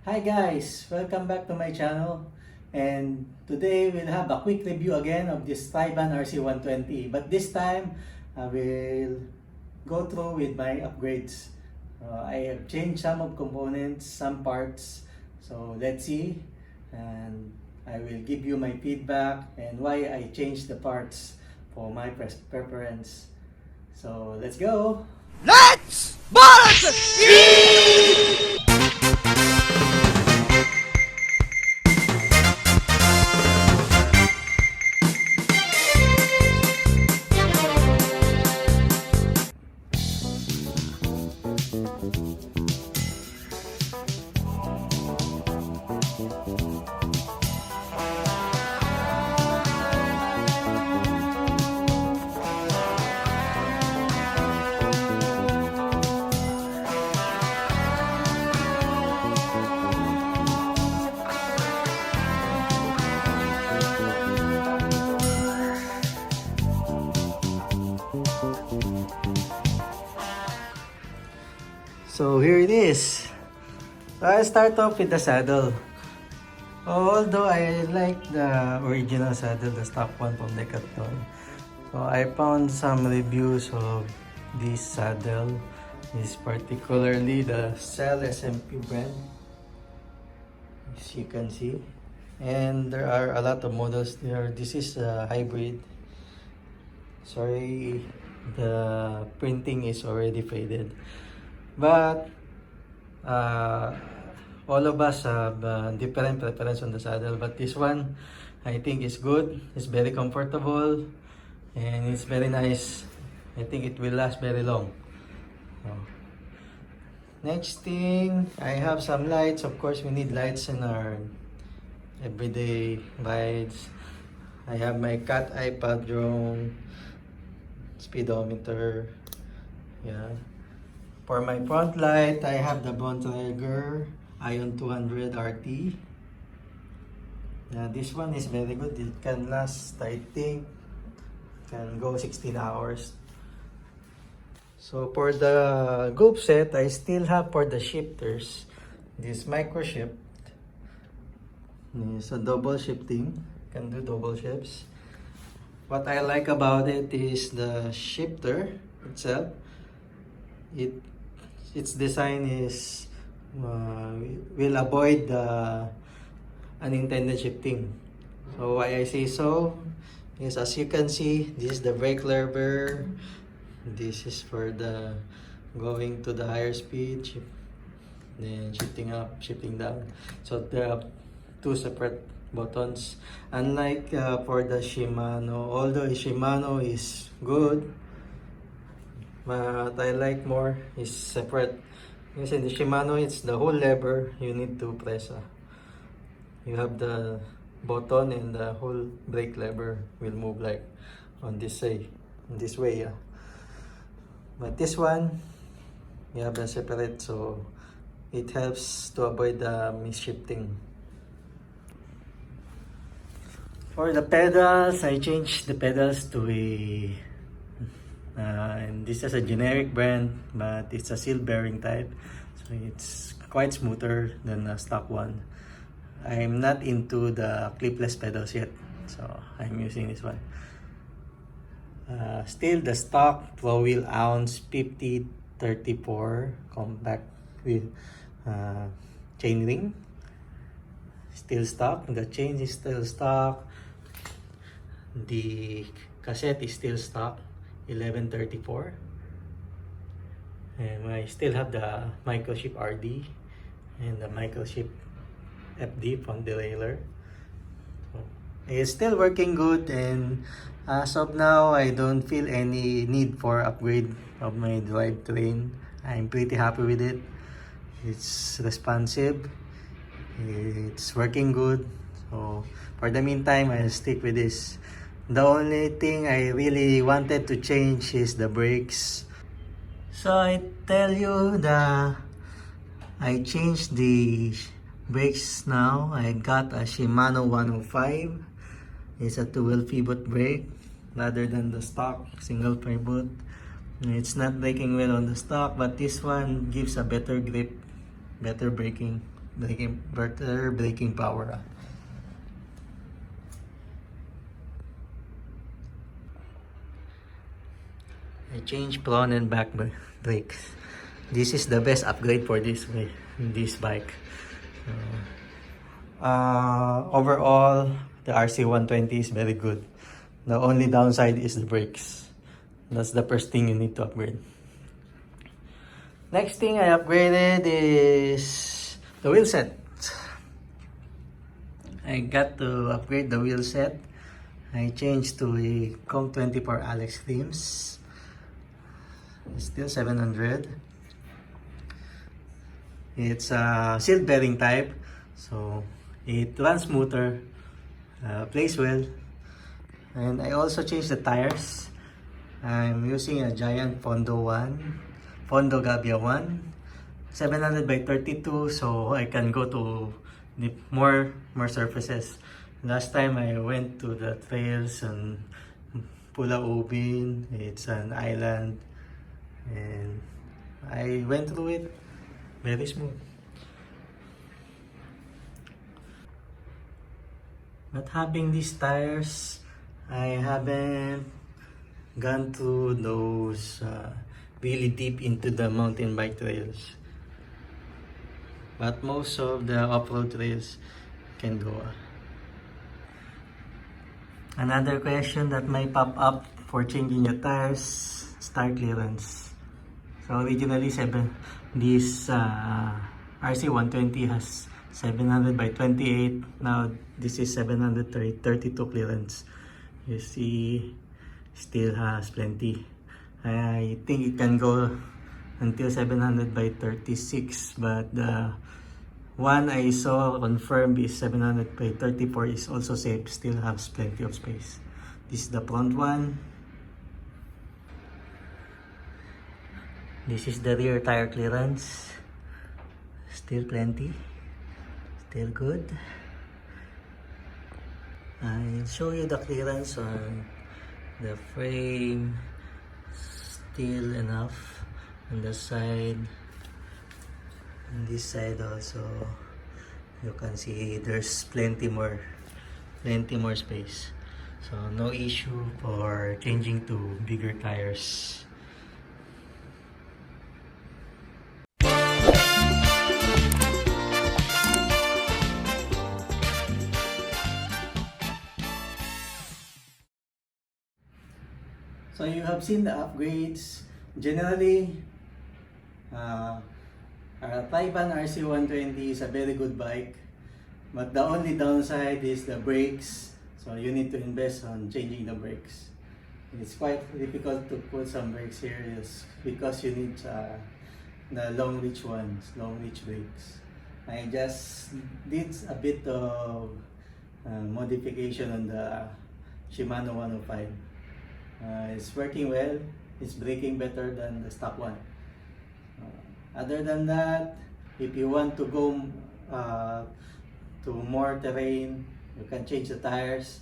Hi guys! Welcome back to my channel, and today we'll have a quick review again of this Triban RC120, but this time I will go through with my upgrades. I have changed some of components, some parts, so let's see, and I will give you my feedback and why I changed the parts for my preference. So let's go! Let's bolt! So here it is. So I'll start off with the saddle. Although I like the original saddle, the stock one from Decathlon. So I found some reviews of this saddle. Is particularly the Selle SMP brand, as you can see. And there are a lot of models there. This is a hybrid. Sorry, the printing is already faded. But all of us have different preference on the saddle, but this one I think is good. It's very comfortable and it's very nice. I think it will last very long. Next thing, I have some lights. Of course, we need lights in our everyday rides. I have my cat eye drone, speedometer. Yeah. For my front light, I have the Bontrager Ion 200 RT. Yeah, this one is very good. It can last, I think, can go 16 hours. So for the group set, I still have for the shifters this micro shift. It's a double shifting. Can do double shifts. What I like about it is the shifter itself. Its design is will avoid the unintended shifting. So why I say so is, as you can see, this is the brake lever. This is for the going to the higher speed, then shifting up, shifting down. So there are two separate buttons. Unlike for the Shimano, although Shimano is good, but I like more is separate. Because in the Shimano, it's the whole lever you need to press. You have the button and the whole brake lever will move like on this way. But this one, you have them separate, so it helps to avoid the misshifting. For the pedals, I changed the pedals to a and this is a generic brand, but it's a seal bearing type, so it's quite smoother than the stock one. I'm not into the clipless pedals yet, so I'm using this one. Still the stock flow wheel ounce 5034 compact with chain ring, still stock. The chain is still stock. The cassette is still stock, 1134, and I still have the microchip RD and the microchip FD from derailleur. It's still working good, and as of now I don't feel any need for upgrade of my drivetrain. I'm pretty happy with it. It's responsive, it's working good, so for the meantime I'll stick with this. The only thing I really wanted to change is the brakes. So I tell you I changed the brakes now. I got a Shimano 105. It's a dual pivot brake rather than the stock single pivot. It's not braking well on the stock, but this one gives a better grip, better braking. better braking power. I changed front and back brakes. This is the best upgrade for this bike. Overall, the RC120 is very good. The only downside is the brakes. That's the first thing you need to upgrade. Next thing I upgraded is the wheelset. I got to upgrade the wheelset. I changed to a Com 24 Alexrims. Still 700. It's a sealed bearing type, so it runs smoother, plays well. And I also changed the tires. I'm using a giant Fondo Gabia 1, 700 by 32, so I can go to more surfaces. Last time I went to the trails on Pula Ubin. It's an island, and I went through it very smooth. But having these tires, I haven't gone to those really deep into the mountain bike trails. But most of the off-road trails can go. Another question that might pop up for changing your tires, tire clearance. So originally this RC120 has 700 by 28. Now this is 732 clearance. You see, still has plenty. I think it can go until 700 by 36, but the one I saw confirmed is 700 by 34 is also safe, still has plenty of space. This is the front one. This is the rear tire clearance. Still plenty, still good. I'll show you the clearance on the frame. Still enough on the side. On this side also, you can see there's plenty more space. So no issue for changing to bigger tires. So you have seen the upgrades. Generally, our Triban RC120 is a very good bike, but the only downside is the brakes. So you need to invest on changing the brakes. It's quite difficult to put some brakes here, is because you need the long reach brakes. I just did a bit of modification on the Shimano 105. It's working well. It's braking better than the stock one. Other than that, if you want to go to more terrain, you can change the tires.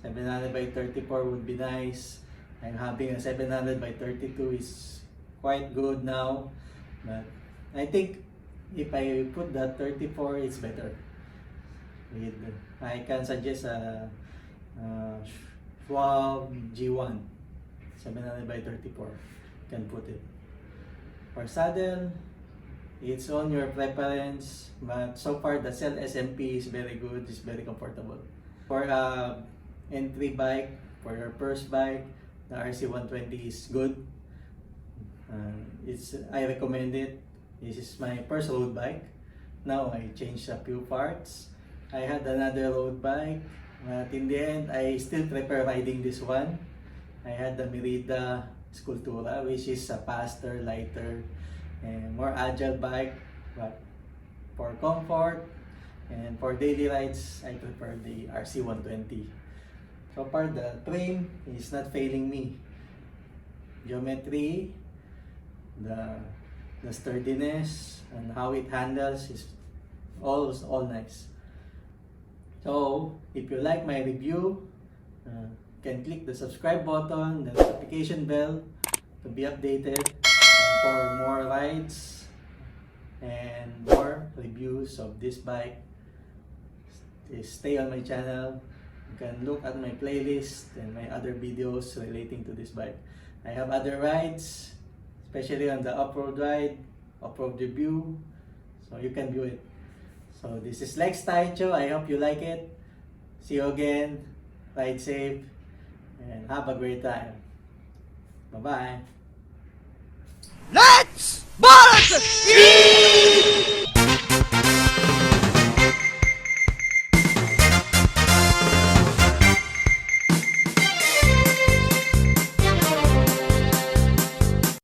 700 by 34 would be nice. I'm having a 700 by 32 is quite good now. But I think if I put the 34, it's better. I can suggest a Schwab G1 700 by 34. You can put it. For saddle, it's on your preference, but so far the Selle SMP is very good. It's very comfortable. For entry bike, for your first bike, the RC120 is good. I recommend it. This is my first road bike. Now I changed a few parts. I had another road bike, but in the end, I still prefer riding this one. I had the Merida Sculptura, which is a faster, lighter, and more agile bike. But for comfort and for daily rides, I prefer the RC120. So far, the frame is not failing me. Geometry, the sturdiness, and how it handles is all nice. So, if you like my review, you can click the subscribe button, the notification bell to be updated for more rides. and more reviews of this bike, stay on my channel. You can look at my playlist and my other videos relating to this bike. I have other rides, especially on the off-road ride, off-road review, so you can view it. So this is Lex Taicho. I hope you like it. See you again. Ride safe and have a great time. Bye-bye. Let's balance!